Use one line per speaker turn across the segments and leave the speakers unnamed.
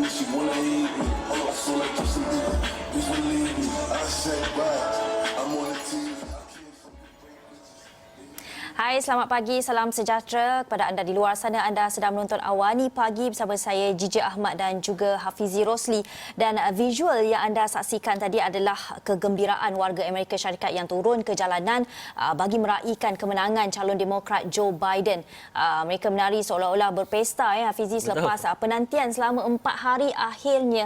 she wanna eat me. Oh, so like Justin Bieber, please believe me. I said bye, I'm on the TV.
Hai, selamat pagi, salam sejahtera kepada anda di luar sana. Anda sedang menonton Awani Pagi bersama saya Gigi Ahmad dan juga Hafizi Rosli. Dan visual yang anda saksikan tadi adalah kegembiraan warga Amerika Syarikat yang turun ke jalanan bagi meraihkan kemenangan calon Demokrat Joe Biden. Mereka menari seolah-olah berpesta, Hafizi, selepas penantian selama 4 hari akhirnya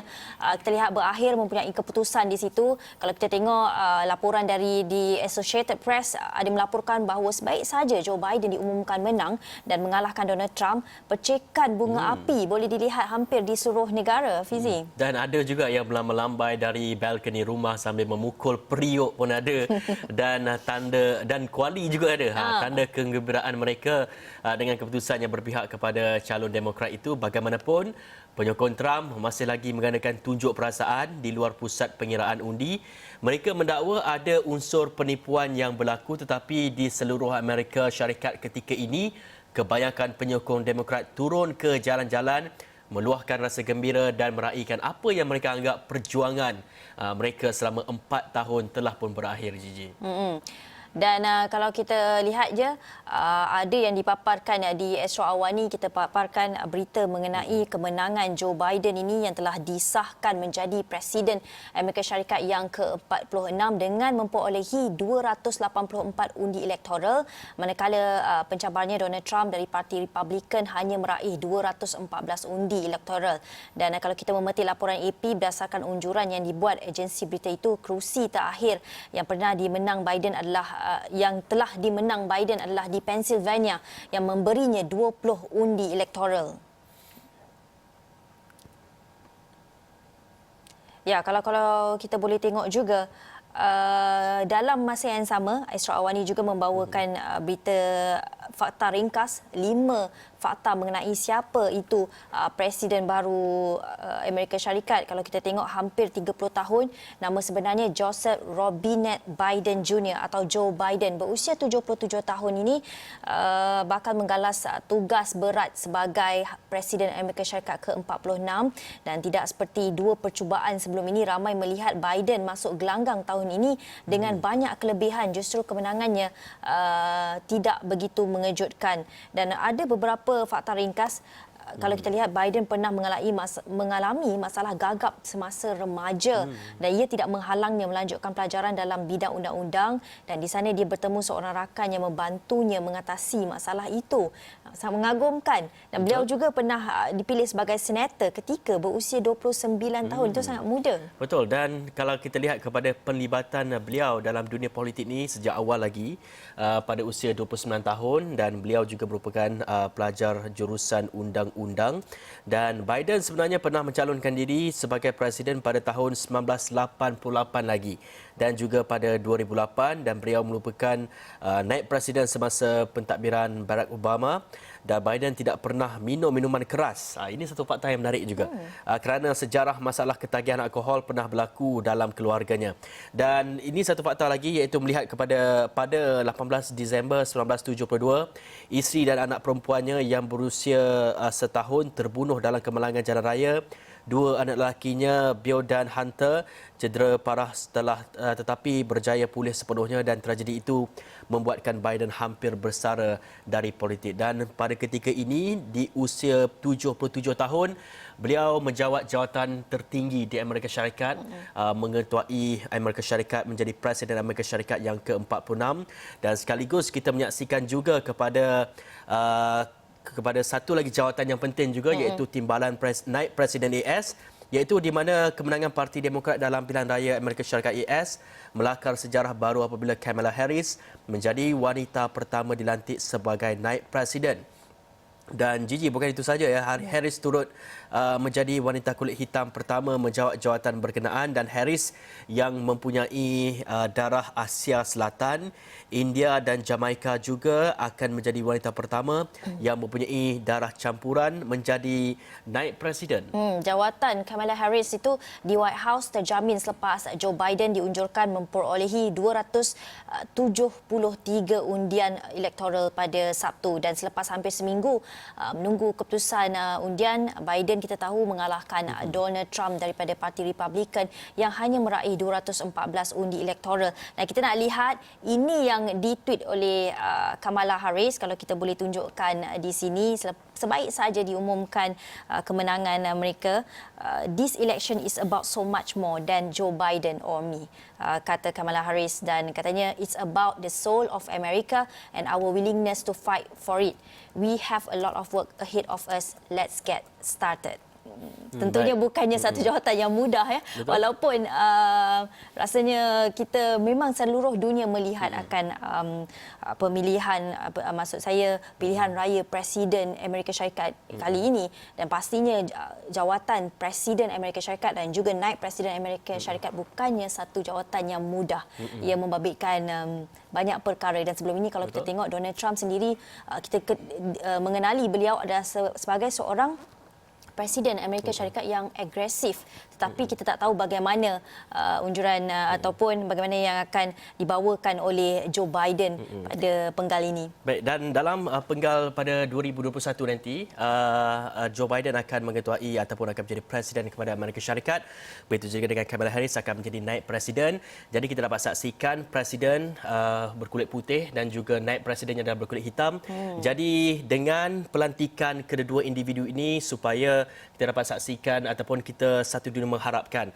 kita lihat berakhir mempunyai keputusan di situ. Kalau kita tengok laporan dari The Associated Press ada melaporkan bahawa sebaik saja Joe Biden diumumkan menang dan mengalahkan Donald Trump, percikan bunga api boleh dilihat hampir di seluruh negara, Fizi.
Dan ada juga yang melambai dari balkoni rumah sambil memukul periuk pun ada dan tanda dan kuali juga ada. Tanda kegembiraan mereka dengan keputusan yang berpihak kepada calon Demokrat itu. Bagaimanapun, penyokong Trump masih lagi menggunakan tunjuk perasaan di luar pusat pengiraan undi. Mereka mendakwa ada unsur penipuan yang berlaku, tetapi di seluruh Amerika Syarikat ketika ini, kebanyakan penyokong Demokrat turun ke jalan-jalan meluahkan rasa gembira dan meraihkan apa yang mereka anggap perjuangan mereka selama 4 tahun telah pun berakhir, Gigi.
Dan kalau kita lihat je, ada yang dipaparkan di Astro Awani, kita paparkan berita mengenai kemenangan Joe Biden ini yang telah disahkan menjadi Presiden Amerika Syarikat yang ke-46 dengan memperolehi 284 undi elektoral, manakala pencabarnya Donald Trump dari Parti Republikan hanya meraih 214 undi elektoral. Dan kalau kita memetik laporan AP berdasarkan unjuran yang dibuat agensi berita itu, kerusi terakhir yang pernah dimenang Biden adalah yang telah dimenang Biden adalah di Pennsylvania yang memberinya 20 undi elektoral. Ya, kalau kita boleh tengok juga dalam masa yang sama, Astro Awani juga membawakan berita fakta ringkas 5 fakta mengenai siapa itu Presiden baru Amerika Syarikat. Kalau kita tengok hampir 30 tahun, nama sebenarnya Joseph Robinette Biden Jr. atau Joe Biden berusia 77 tahun ini bakal menggalas tugas berat sebagai Presiden Amerika Syarikat ke-46 dan tidak seperti 2 percubaan sebelum ini, ramai melihat Biden masuk gelanggang tahun ini dengan banyak kelebihan. Justru kemenangannya tidak begitu mengejutkan dan ada beberapa fakta ringkas. Kalau kita lihat, Biden pernah mengalami masalah gagap semasa remaja dan ia tidak menghalangnya melanjutkan pelajaran dalam bidang undang-undang, dan di sana dia bertemu seorang rakan yang membantunya mengatasi masalah itu. Sangat mengagumkan. Dan beliau juga pernah dipilih sebagai senator ketika berusia 29 tahun. Itu sangat muda.
Betul, dan kalau kita lihat kepada penlibatan beliau dalam dunia politik ini sejak awal lagi pada usia 29 tahun, dan beliau juga merupakan pelajar jurusan undang-undang, dan Biden sebenarnya pernah mencalonkan diri sebagai presiden pada tahun 1988 lagi dan juga pada 2008, dan beliau merupakan naib presiden semasa pentadbiran Barack Obama, dan Biden tidak pernah minum minuman keras. Ini satu fakta yang menarik juga kerana sejarah masalah ketagihan alkohol pernah berlaku dalam keluarganya. Dan ini satu fakta lagi, iaitu melihat pada 18 Disember 1972, isteri dan anak perempuannya yang berusia setahun terbunuh dalam kemalangan jalan raya. 2 anak lelakinya, Beau dan Hunter, cedera parah tetapi berjaya pulih sepenuhnya, dan tragedi itu membuatkan Biden hampir bersara dari politik. Dan pada ketika ini, di usia 77 tahun, beliau menjawat jawatan tertinggi di Amerika Syarikat, mengetuai Amerika Syarikat menjadi Presiden Amerika Syarikat yang ke-46, dan sekaligus kita menyaksikan juga kepada satu lagi jawatan yang penting juga, iaitu timbalan naib Presiden AS, iaitu di mana kemenangan Parti Demokrat dalam pilihan raya Amerika Syarikat AS melakar sejarah baru apabila Kamala Harris menjadi wanita pertama dilantik sebagai naib presiden. Dan Gigi, bukan itu saja Harris turut menjadi wanita kulit hitam pertama menjawat jawatan berkenaan, dan Harris yang mempunyai darah Asia Selatan, India dan Jamaika juga akan menjadi wanita pertama yang mempunyai darah campuran menjadi naib presiden.
Jawatan Kamala Harris itu di White House terjamin selepas Joe Biden diunjurkan memperolehi 273 undian elektoral pada Sabtu, dan selepas hampir seminggu menunggu keputusan undian, Biden kita tahu mengalahkan Donald Trump daripada Parti Republikan yang hanya meraih 214 undi elektoral. Dan kita nak lihat ini yang ditweet oleh Kamala Harris, kalau kita boleh tunjukkan di sini. Sebaik saja diumumkan kemenangan mereka, this election is about so much more than Joe Biden or me, kata Kamala Harris, dan katanya it's about the soul of America and our willingness to fight for it. We have a lot of work ahead of us. Let's get started. Tentunya bukannya satu jawatan yang mudah ya.
Betul.
Walaupun rasanya kita memang seluruh dunia melihat akan pemilihan, maksud saya pilihan raya Presiden Amerika Syarikat kali ini, dan pastinya jawatan Presiden Amerika Syarikat dan juga naib Presiden Amerika Syarikat bukannya satu jawatan yang mudah. Ia membabitkan banyak perkara, dan sebelum ini kalau kita tengok Donald Trump sendiri, kita mengenali beliau adalah sebagai seorang Presiden Amerika Syarikat yang agresif, tetapi kita tak tahu bagaimana unjuran ataupun bagaimana yang akan dibawakan oleh Joe Biden pada penggal ini.
Baik, dan dalam penggal pada 2021 nanti, Joe Biden akan mengetuai ataupun akan menjadi Presiden kepada Amerika Syarikat. Begitu juga dengan Kamala Harris akan menjadi naib Presiden. Jadi kita dapat saksikan Presiden berkulit putih dan juga naib Presidennya adalah berkulit hitam. Jadi dengan pelantikan kedua individu ini, supaya kita dapat saksikan ataupun kita satu dunia mengharapkan,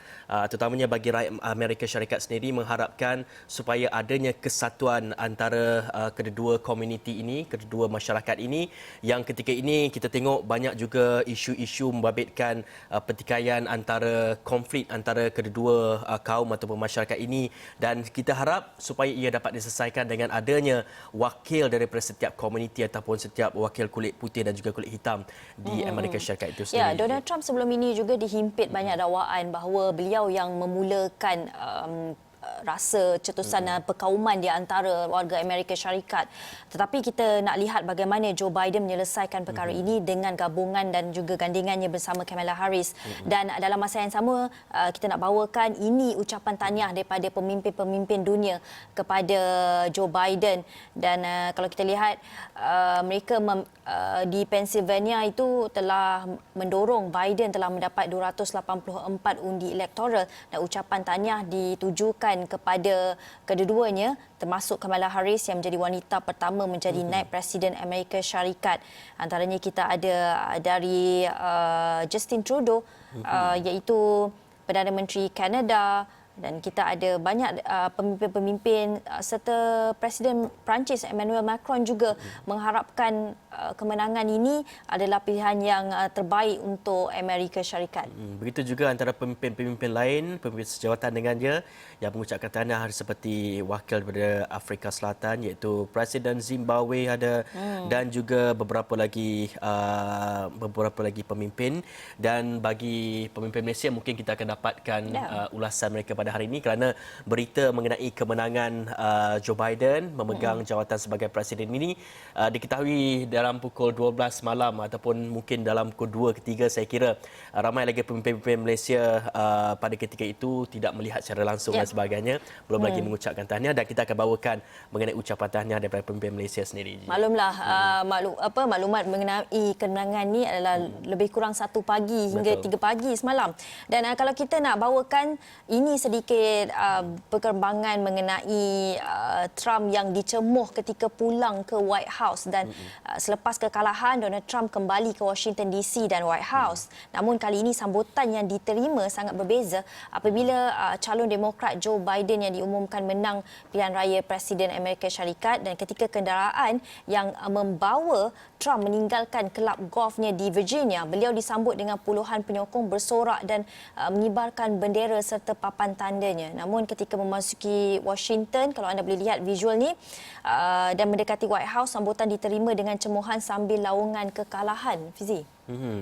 terutamanya bagi rakyat Amerika Syarikat sendiri, mengharapkan supaya adanya kesatuan antara kedua komuniti ini, kedua masyarakat ini, yang ketika ini kita tengok banyak juga isu-isu membabitkan pertikaian antara konflik antara kedua kaum ataupun masyarakat ini, dan kita harap supaya ia dapat diselesaikan dengan adanya wakil daripada setiap komuniti ataupun setiap wakil kulit putih dan juga kulit hitam di Amerika Syarikat itu sendiri.
Ya, Donald Trump sebelum ini juga dihimpit banyak dakwaan bahawa beliau yang memulakan rasa cetusan perkauman di antara warga Amerika Syarikat. Tetapi kita nak lihat bagaimana Joe Biden menyelesaikan perkara ini dengan gabungan dan juga gandingannya bersama Kamala Harris. Dan dalam masa yang sama, kita nak bawakan ini ucapan tahniah daripada pemimpin-pemimpin dunia kepada Joe Biden. Dan kalau kita lihat, mereka di Pennsylvania itu telah mendorong Biden telah mendapat 284 undi elektoral, dan ucapan tahniah ditujukan kepada kedua-duanya, termasuk Kamala Harris yang menjadi wanita pertama menjadi naib Presiden Amerika Syarikat. Antaranya kita ada dari Justin Trudeau, iaitu Perdana Menteri Kanada, dan kita ada banyak pemimpin-pemimpin serta Presiden Perancis Emmanuel Macron juga mengharapkan kemenangan ini adalah pilihan yang terbaik untuk Amerika Syarikat.
Begitu juga antara pemimpin-pemimpin lain, pemimpin sejawatan dengannya yang mengucapkan tahniah seperti wakil daripada Afrika Selatan iaitu Presiden Zimbabwe ada, dan juga beberapa lagi pemimpin. Dan bagi pemimpin Malaysia mungkin kita akan dapatkan ulasan mereka pada hari ini, kerana berita mengenai kemenangan Joe Biden memegang jawatan sebagai presiden ini diketahui dalam pukul 12 malam ataupun mungkin dalam pukul 2 ke 3, saya kira ramai lagi pemimpin-pemimpin Malaysia pada ketika itu tidak melihat secara langsung dan sebagainya, belum lagi mengucapkan tahniah, dan kita akan bawakan mengenai ucapan tahniah daripada pemimpin Malaysia sendiri.
Maklumlah, maklumat mengenai kemenangan ini adalah lebih kurang 1 pagi hingga 3 pagi semalam. Dan kalau kita nak bawakan ini sedikit perkembangan mengenai Trump yang dicemuh ketika pulang ke White House, dan selepas kekalahan Donald Trump kembali ke Washington DC dan White House. Namun kali ini sambutan yang diterima sangat berbeza apabila calon Demokrat Joe Biden yang diumumkan menang pilihan raya Presiden Amerika Syarikat, dan ketika kenderaan yang membawa Trump meninggalkan kelab golfnya di Virginia, beliau disambut dengan puluhan penyokong bersorak dan mengibarkan bendera serta papan tandanya. Namun ketika memasuki Washington, kalau anda boleh lihat visual ni, dan mendekati White House, sambutan diterima dengan cemuhan sambil laungan kekalahan. Fizi.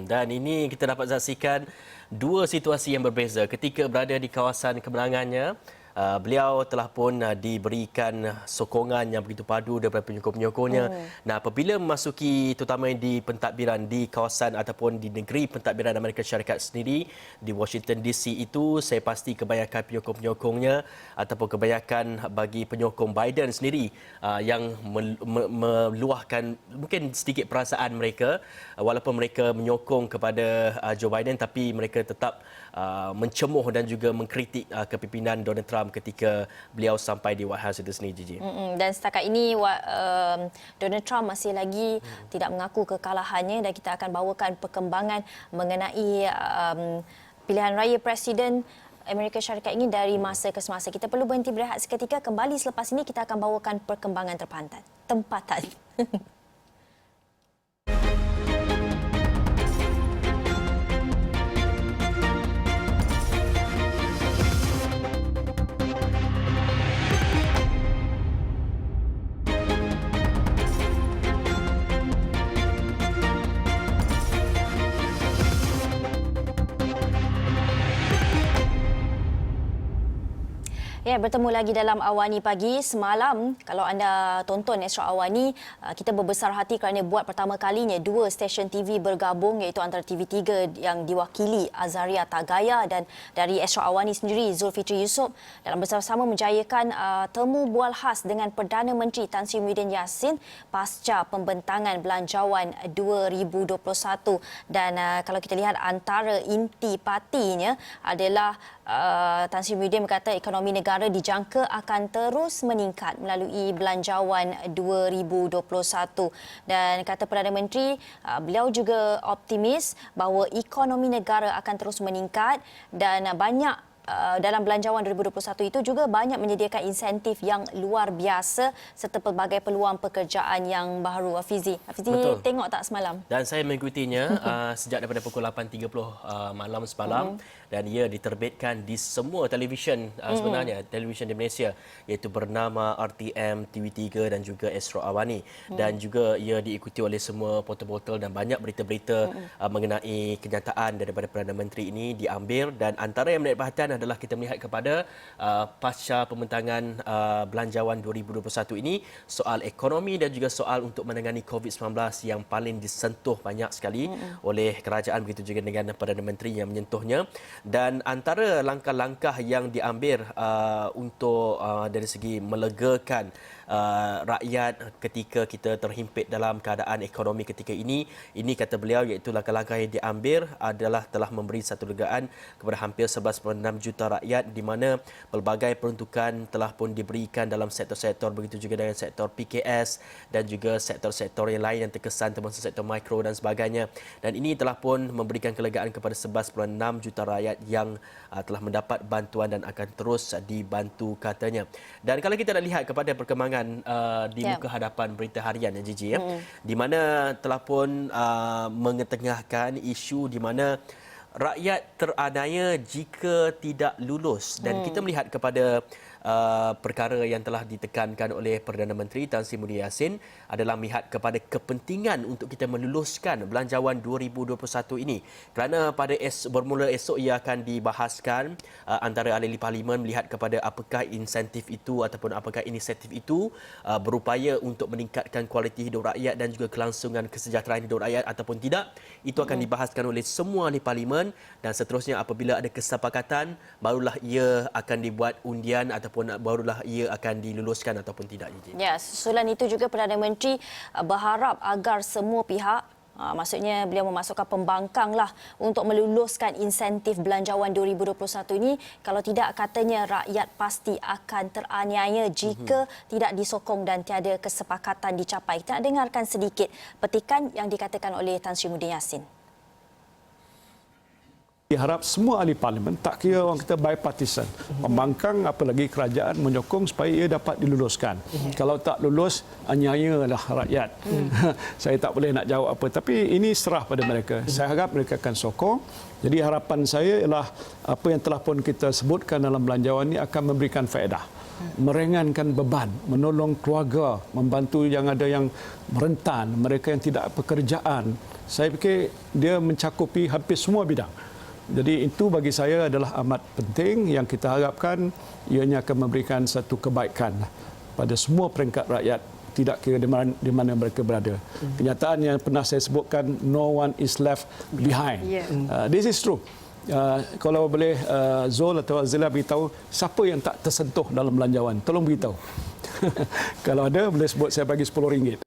Dan ini kita dapat saksikan dua situasi yang berbeza ketika berada di kawasan kemenangannya. beliau telah pun diberikan sokongan yang begitu padu daripada penyokong-penyokongnya. Nah, apabila memasuki terutama di pentadbiran di kawasan ataupun di negeri pentadbiran Amerika Syarikat sendiri di Washington DC itu, saya pasti kebanyakan penyokong-penyokongnya ataupun kebanyakan bagi penyokong Biden sendiri yang meluahkan mungkin sedikit perasaan mereka walaupun mereka menyokong kepada Joe Biden, tapi mereka tetap mencemuh dan juga mengkritik kepimpinan Donald Trump ketika beliau sampai di White House itu sendiri, Gigi.
Dan setakat ini Donald Trump masih lagi tidak mengaku kekalahannya, dan kita akan bawakan perkembangan mengenai pilihan raya Presiden Amerika Syarikat ini dari masa ke semasa. Kita perlu berhenti berehat seketika. Kembali selepas ini kita akan bawakan perkembangan tempatan. Ya, bertemu lagi dalam Awani Pagi. Semalam, kalau anda tonton Astro Awani, kita berbesar hati kerana buat pertama kalinya dua stesen TV bergabung, iaitu antara TV3 yang diwakili Azaria Tagaya dan dari Astro Awani sendiri Zulfitri Yusof dalam bersama-sama menjayakan temu bual khas dengan Perdana Menteri Tan Sri Muhyiddin Yassin pasca pembentangan Belanjawan 2021. Dan kalau kita lihat antara inti partinya adalah Tan Sri Muhyiddin berkata ekonomi negara dijangka akan terus meningkat melalui Belanjawan 2021, dan kata Perdana Menteri beliau juga optimis bahawa ekonomi negara akan terus meningkat, dan banyak dalam Belanjawan 2021 itu juga banyak menyediakan insentif yang luar biasa serta pelbagai peluang pekerjaan yang baru. Hafizi tengok tak semalam?
Dan saya mengikutinya sejak daripada pukul 8.30 malam semalam, dan ia diterbitkan di semua televisyen sebenarnya, televisyen di Malaysia, iaitu bernama RTM, TV3 dan juga Astro Awani. Dan juga ia diikuti oleh semua portal-portal, dan banyak berita-berita mengenai kenyataan daripada Perdana Menteri ini diambil. Dan antara yang menarik perhatian adalah kita melihat kepada pasca pembentangan Belanjawan 2021 ini, soal ekonomi dan juga soal untuk menangani COVID-19 yang paling disentuh banyak sekali oleh kerajaan, begitu juga dengan Perdana Menteri yang menyentuhnya. Dan antara langkah-langkah yang diambil untuk dari segi melegakan rakyat ketika kita terhimpit dalam keadaan ekonomi ketika ini kata beliau, iaitu langkah-langkah yang diambil adalah telah memberi satu legaan kepada hampir 11.6 juta rakyat, di mana pelbagai peruntukan telah pun diberikan dalam sektor-sektor, begitu juga dengan sektor PKS dan juga sektor-sektor yang lain yang terkesan, termasuk sektor mikro dan sebagainya. Dan ini telah pun memberikan kelegaan kepada 11.6 juta rakyat yang telah mendapat bantuan dan akan terus dibantu, katanya. Dan kalau kita nak lihat kepada perkembangan di muka hadapan berita harian, Gigi, di mana telah pun mengetengahkan isu di mana rakyat teraniaya jika tidak lulus, dan kita melihat kepada perkara yang telah ditekankan oleh Perdana Menteri Tan Sri Muhyiddin Yassin adalah melihat kepada kepentingan untuk kita meluluskan Belanjawan 2021 ini, kerana pada bermula esok ia akan dibahaskan antara ahli parlimen melihat kepada apakah insentif itu ataupun apakah inisiatif itu berupaya untuk meningkatkan kualiti hidup rakyat dan juga kelangsungan kesejahteraan hidup rakyat ataupun tidak. Itu akan dibahaskan oleh semua ahli parlimen, dan seterusnya apabila ada kesepakatan barulah ia akan dibuat undian ataupun barulah ia akan diluluskan ataupun tidak.
Ya, susulan itu juga Perdana Menteri berharap agar semua pihak, maksudnya beliau memasukkan pembangkang lah untuk meluluskan insentif Belanjawan 2021 ini. Kalau tidak, katanya rakyat pasti akan teraniaya jika tidak disokong dan tiada kesepakatan dicapai. Kita nak dengarkan sedikit petikan yang dikatakan oleh Tan Sri Muhyiddin Yassin.
Diharap semua ahli parlimen, tak kira orang kita bipartisan, pembangkang apalagi kerajaan menyokong supaya ia dapat diluluskan. Kalau tak lulus, aniayalah rakyat. Saya tak boleh nak jawab apa, tapi ini serah pada mereka. Saya harap mereka akan sokong. Jadi harapan saya ialah apa yang telah pun kita sebutkan dalam belanjawan ini akan memberikan faedah, meringankan beban, menolong keluarga, membantu yang ada yang merentan, mereka yang tidak pekerjaan. Saya fikir dia mencakupi hampir semua bidang. Jadi itu bagi saya adalah amat penting yang kita harapkan ianya akan memberikan satu kebaikan pada semua peringkat rakyat, tidak kira di mana mereka berada. Kenyataan yang pernah saya sebutkan, no one is left behind. This is true. Kalau boleh Zul atau Azila beritahu siapa yang tak tersentuh dalam belanjawan, tolong beritahu. Kalau ada boleh sebut, saya bagi RM10.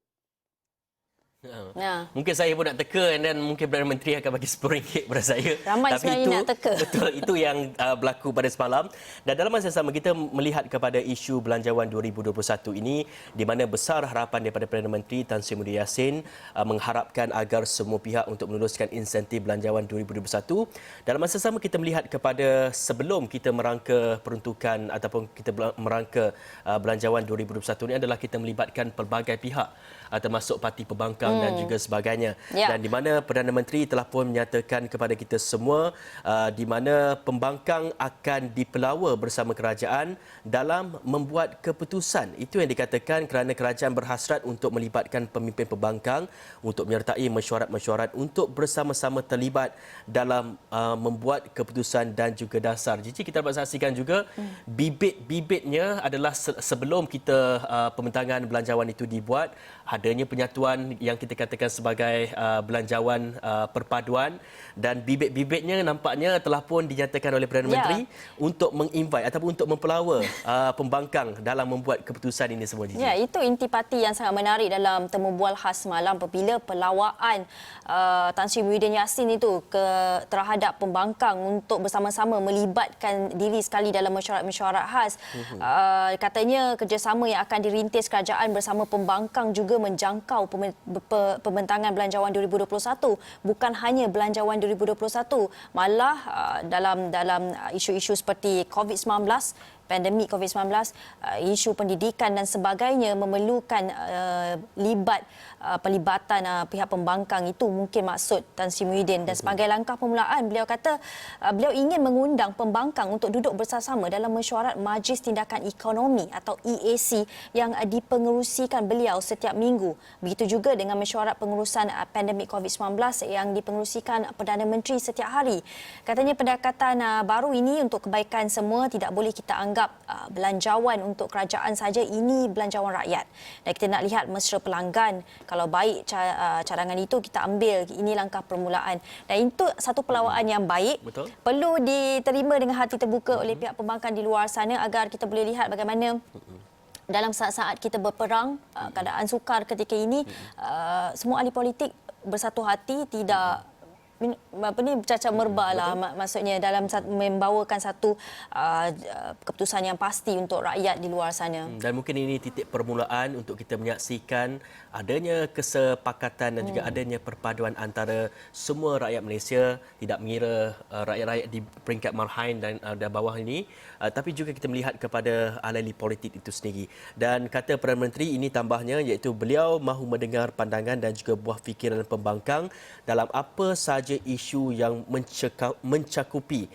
Nah.
Mungkin saya pun nak teka dan mungkin Perdana Menteri akan bagi RM10 kepada saya.
Ramai
Tapi
sebenarnya
itu,
nak teka.
Betul, itu yang berlaku pada semalam. Dan dalam masa sama kita melihat kepada isu belanjawan 2021 ini di mana besar harapan daripada Perdana Menteri Tan Sri Muhyiddin Yassin mengharapkan agar semua pihak untuk meneruskan insentif belanjawan 2021. Dalam masa sama kita melihat kepada sebelum kita merangka peruntukan ataupun kita merangka belanjawan 2021 ini adalah kita melibatkan pelbagai pihak termasuk parti pembangkang dan juga sebagainya. Dan di mana Perdana Menteri telah pun menyatakan kepada kita semua di mana pembangkang akan dipelawa bersama kerajaan dalam membuat keputusan. Itu yang dikatakan kerana kerajaan berhasrat untuk melibatkan pemimpin pembangkang untuk menyertai mesyuarat-mesyuarat untuk bersama-sama terlibat dalam membuat keputusan dan juga dasar. Jadi kita dapat saksikan juga bibit-bibitnya adalah sebelum kita pembentangan belanjawan itu dibuat, adanya penyatuan yang kita katakan sebagai belanjawan perpaduan dan bibit-bibitnya nampaknya telah pun dinyatakan oleh Perdana Menteri untuk menginvite ataupun untuk mempelawa pembangkang dalam membuat keputusan ini semua.
Ya, itu intipati yang sangat menarik dalam temu bual khas malam apabila pelawaan Tan Sri Muhyiddin Yassin itu terhadap pembangkang untuk bersama-sama melibatkan diri sekali dalam mesyuarat-mesyuarat khas. Katanya kerjasama yang akan dirintis kerajaan bersama pembangkang juga menjangkau pembentangan belanjawan 2021, bukan hanya belanjawan 2021, malah dalam isu-isu seperti COVID-19, pandemik COVID-19, isu pendidikan dan sebagainya memerlukan pelibatan pihak pembangkang. Itu mungkin maksud Tan Sri Muhyiddin. Dan sebagai langkah permulaan, beliau kata beliau ingin mengundang pembangkang untuk duduk bersama-sama dalam mesyuarat Majlis Tindakan Ekonomi atau EAC yang dipengerusikan beliau setiap minggu. Begitu juga dengan mesyuarat pengurusan pandemik COVID-19 yang dipengerusikan Perdana Menteri setiap hari. Katanya pendekatan baru ini untuk kebaikan semua, tidak boleh kita anggap belanjawan untuk kerajaan saja, ini belanjawan rakyat. Dan kita nak lihat mesra pelanggan. Kalau baik cadangan itu kita ambil, ini langkah permulaan. Dan itu satu pelawaan yang baik.
Betul.
Perlu diterima dengan hati terbuka oleh pihak pembangkang di luar sana agar kita boleh lihat bagaimana dalam saat-saat kita berperang, keadaan sukar ketika ini, semua ahli politik bersatu hati, tidak bercacah merba lah, maksudnya dalam membawakan satu keputusan yang pasti untuk rakyat di luar sana.
Dan mungkin ini titik permulaan untuk kita menyaksikan adanya kesepakatan dan juga adanya perpaduan antara semua rakyat Malaysia, tidak mengira rakyat-rakyat di peringkat marhain dan bawah ini, tapi juga kita melihat kepada ahli politik itu sendiri. Dan kata Perdana Menteri ini tambahnya, iaitu beliau mahu mendengar pandangan dan juga buah fikiran pembangkang dalam apa sahaja isu yang mencakupi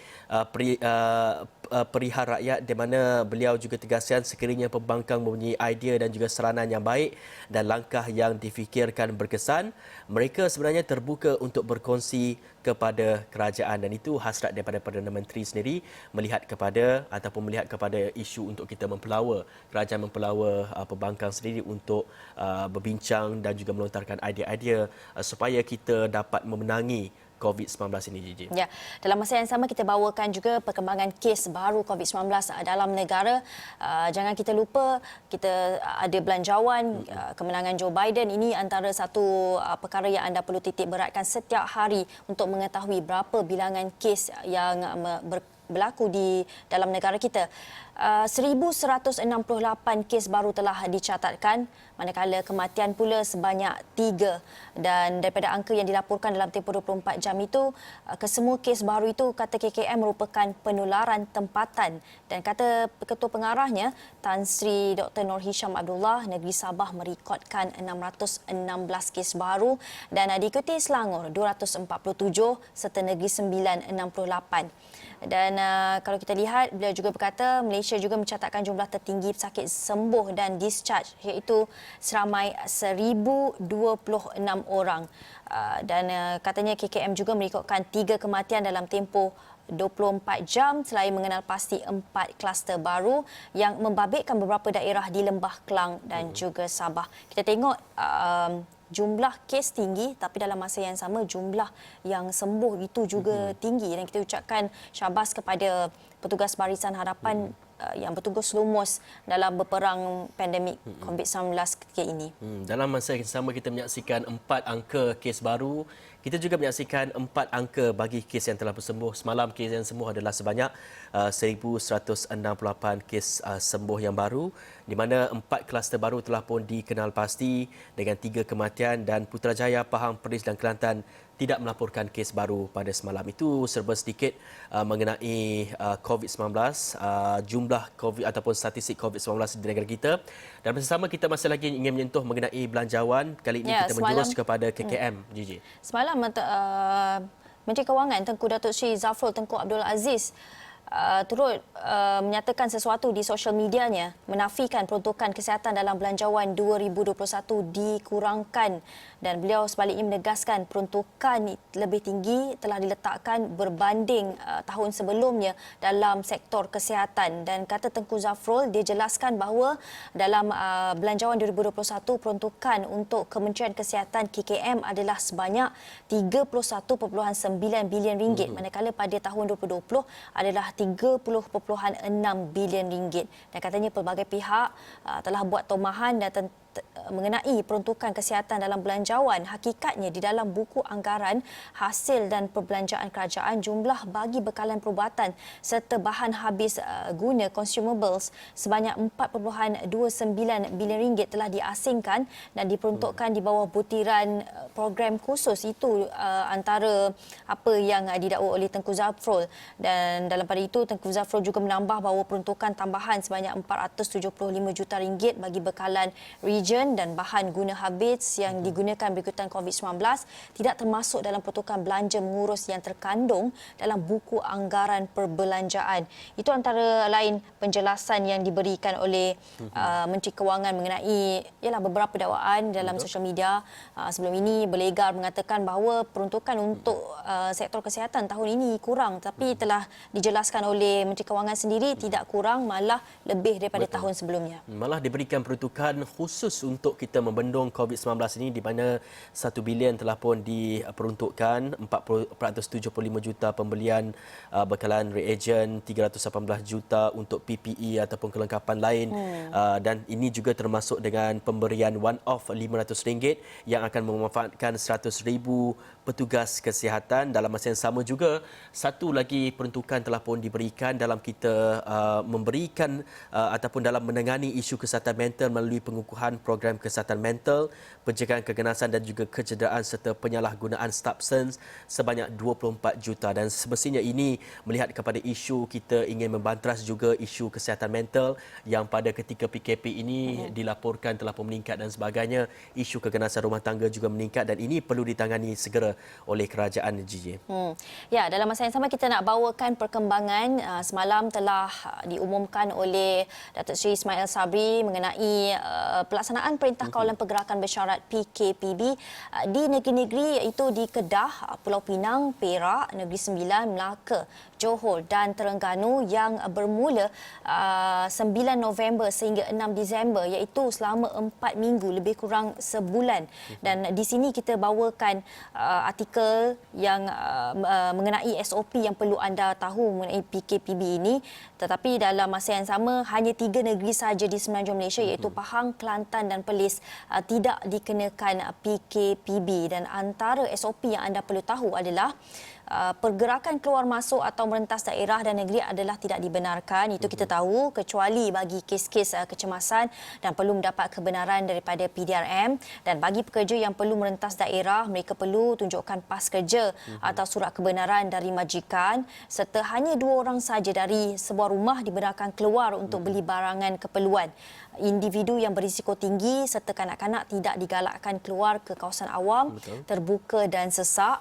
perihal rakyat, di mana beliau juga tegaskan sekiranya pembangkang mempunyai idea dan juga saranan yang baik dan langkah yang difikirkan berkesan, mereka sebenarnya terbuka untuk berkongsi kepada kerajaan. Dan itu hasrat daripada Perdana Menteri sendiri melihat kepada isu untuk kita mempelawa, kerajaan mempelawa pembangkang sendiri untuk berbincang dan juga melontarkan idea-idea supaya kita dapat memenangi COVID-19 ini, Gigi.
Ya, dalam masa yang sama kita bawakan juga perkembangan kes baru COVID-19 dalam negara. Jangan kita lupa kita ada belanjawan kemenangan Joe Biden. Ini antara satu perkara yang anda perlu titik beratkan setiap hari untuk mengetahui berapa bilangan kes yang berlaku di dalam negara kita. 1,168 kes baru telah dicatatkan, manakala kematian pula sebanyak 3. Dan daripada angka yang dilaporkan dalam tempoh 24 jam itu, kesemua kes baru itu kata KKM merupakan penularan tempatan. Dan kata Ketua Pengarahnya, Tan Sri Dr. Nur Hisham Abdullah, negeri Sabah merekodkan 616 kes baru dan diikuti Selangor 247 serta Negeri Sembilan 68. Dan kalau kita lihat, beliau juga berkata Malaysia Malaysia juga mencatatkan jumlah tertinggi pesakit sembuh dan discharge iaitu seramai 1,026 orang. Dan katanya KKM juga merekodkan 3 kematian dalam tempoh 24 jam selain mengenal pasti 4 kluster baru yang membabitkan beberapa daerah di Lembah Kelang dan juga Sabah. Kita tengok jumlah kes tinggi tapi dalam masa yang sama jumlah yang sembuh itu juga tinggi, dan kita ucapkan syabas kepada petugas Barisan Harapan yang bertugas lumus dalam berperang pandemik COVID-19 ketika ini.
Dalam masa yang sama kita menyaksikan 4 angka kes baru. Kita juga menyaksikan 4 angka bagi kes yang telah bersembuh. Semalam kes yang sembuh adalah sebanyak 1,168 kes sembuh yang baru, di mana 4 kluster baru telah pun dikenal pasti dengan 3 kematian, dan Putrajaya, Pahang, Perlis dan Kelantan tidak melaporkan kes baru pada semalam. Itu serba sedikit mengenai COVID-19, jumlah COVID ataupun statistik COVID-19 di negara kita. Dan bersama kita masih lagi ingin menyentuh mengenai belanjawan. Kali ini kita menjurus kepada KKM, Gigi.
Semalam Menteri Kewangan Tengku Datuk Seri Zafrul Tengku Abdul Aziz turut menyatakan sesuatu di sosial medianya, menafikan peruntukan kesihatan dalam belanjawan 2021 dikurangkan, dan beliau sebaliknya menegaskan peruntukan lebih tinggi telah diletakkan berbanding tahun sebelumnya dalam sektor kesihatan. Dan kata Tengku Zafrul, dia jelaskan bahawa dalam belanjawan 2021 peruntukan untuk Kementerian Kesihatan KKM adalah sebanyak 31.9 bilion ringgit, manakala pada tahun 2020 adalah 30.6 bilion ringgit. Dan katanya pelbagai pihak telah buat tomahan dan mengenai peruntukan kesihatan dalam belanjawan. Hakikatnya di dalam buku anggaran hasil dan perbelanjaan kerajaan, jumlah bagi bekalan perubatan serta bahan habis guna consumables sebanyak 4.29 bilion ringgit telah diasingkan dan diperuntukkan di bawah butiran program khusus. Itu antara apa yang didakwa oleh Tengku Zafrul. Dan dalam pada itu Tengku Zafrul juga menambah bahawa peruntukan tambahan sebanyak 475 juta ringgit bagi bekalan region dan bahan guna habis yang digunakan berikutan COVID-19 tidak termasuk dalam peruntukan belanja mengurus yang terkandung dalam buku anggaran perbelanjaan. Itu antara lain penjelasan yang diberikan oleh Menteri Kewangan mengenai beberapa dakwaan dalam sosial media. Sebelum ini berlegar mengatakan bahawa peruntukan untuk sektor kesihatan tahun ini kurang, tapi telah dijelaskan oleh Menteri Kewangan sendiri tidak kurang, malah lebih daripada tahun sebelumnya.
Malah diberikan peruntukan khusus untuk kita membendung COVID-19 ini, di mana 1 bilion telah pun diperuntukkan, 475 juta pembelian bekalan reagen, 318 juta untuk PPE ataupun kelengkapan lain, dan ini juga termasuk dengan pemberian one-off RM500 yang akan memanfaatkan 100,000 petugas kesihatan. Dalam masa yang sama juga, satu lagi peruntukan telah pun diberikan dalam kita memberikan ataupun dalam menangani isu kesihatan mental melalui pengukuhan program kesihatan mental, pencegahan keganasan dan juga kecederaan serta penyalahgunaan substans sebanyak 24 juta. Dan semestinya ini melihat kepada isu kita ingin membantras juga isu kesihatan mental yang pada ketika PKP ini dilaporkan telah pun meningkat dan sebagainya. Isu keganasan rumah tangga juga meningkat dan ini perlu ditangani segera oleh kerajaan, Gigi.
Ya, dalam masa yang sama kita nak bawakan perkembangan semalam telah diumumkan oleh Datuk Seri Ismail Sabri mengenai pelaksanaan Perintah Kawalan Pergerakan Bersyarat PKPB di negeri-negeri iaitu di Kedah, Pulau Pinang, Perak, Negeri Sembilan, Melaka, Johor dan Terengganu yang bermula 9 November sehingga 6 Disember, iaitu selama 4 minggu, lebih kurang sebulan. Dan di sini kita bawakan artikel yang mengenai SOP yang perlu anda tahu mengenai PKPB ini. Tetapi dalam masa yang sama hanya 3 negeri sahaja di Semenanjung Malaysia iaitu Pahang, Kelantan dan Perlis tidak dikenakan PKPB. Dan antara SOP yang anda perlu tahu adalah pergerakan keluar masuk atau merentas daerah dan negeri adalah tidak dibenarkan. Itu kita tahu, kecuali bagi kes-kes kecemasan dan perlu mendapat kebenaran daripada PDRM. Dan bagi pekerja yang perlu merentas daerah, mereka perlu tunjukkan pas kerja atau surat kebenaran dari majikan, serta hanya 2 orang saja dari sebuah rumah dibenarkan keluar untuk beli barangan keperluan. Individu yang berisiko tinggi serta kanak-kanak tidak digalakkan keluar ke kawasan awam, terbuka dan sesak.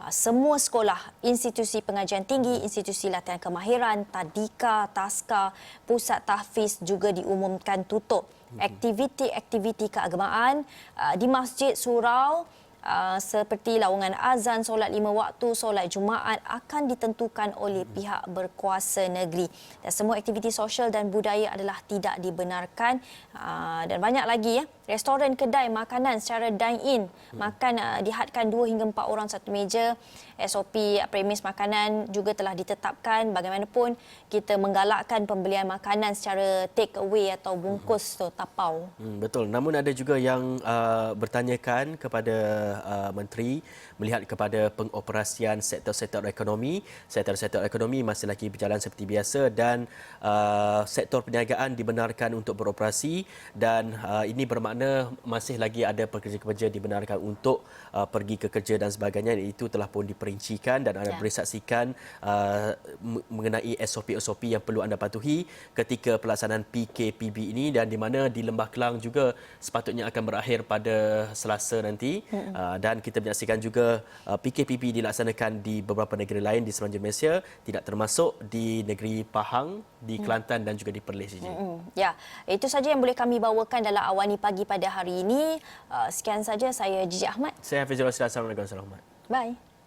semua sekolah, institusi pengajian tinggi, institusi latihan kemahiran, tadika, taska, pusat tahfiz juga diumumkan tutup. Aktiviti-aktiviti keagamaan di masjid, surau seperti lawangan azan, solat 5 waktu, solat Jumaat akan ditentukan oleh pihak berkuasa negeri. Dan semua aktiviti sosial dan budaya adalah tidak dibenarkan. Dan banyak lagi restoran, kedai, makanan secara dine-in, makan dihadkan 2 hingga 4 orang satu meja. SOP premis makanan juga telah ditetapkan. Bagaimanapun kita menggalakkan pembelian makanan secara take away atau bungkus tu tapau.
Betul. Namun ada juga yang bertanyakan kepada Menteri melihat kepada pengoperasian sektor-sektor ekonomi. Sektor-sektor ekonomi masih lagi berjalan seperti biasa dan sektor perniagaan dibenarkan untuk beroperasi dan ini bermakna masih lagi ada pekerja-pekerja dibenarkan untuk pergi ke kerja dan sebagainya. Itu telah pun diperincikan dan anda boleh saksikan mengenai SOP-SOP yang perlu anda patuhi ketika pelaksanaan PKPB ini dan di mana di Lembah Kelang juga sepatutnya akan berakhir pada Selasa nanti. Dan kita menyaksikan juga PKPB dilaksanakan di beberapa negeri lain di semenanjung Malaysia, tidak termasuk di negeri Pahang, di Kelantan dan juga di Perlis.
Ya, itu saja yang boleh kami bawakan dalam Awani Pagi pada hari ini. Sekian saja, saya Gigi Ahmad.
Saya Hafizul Rasul. Assalamualaikum warahmatullahi wabarakatuh.
Bye.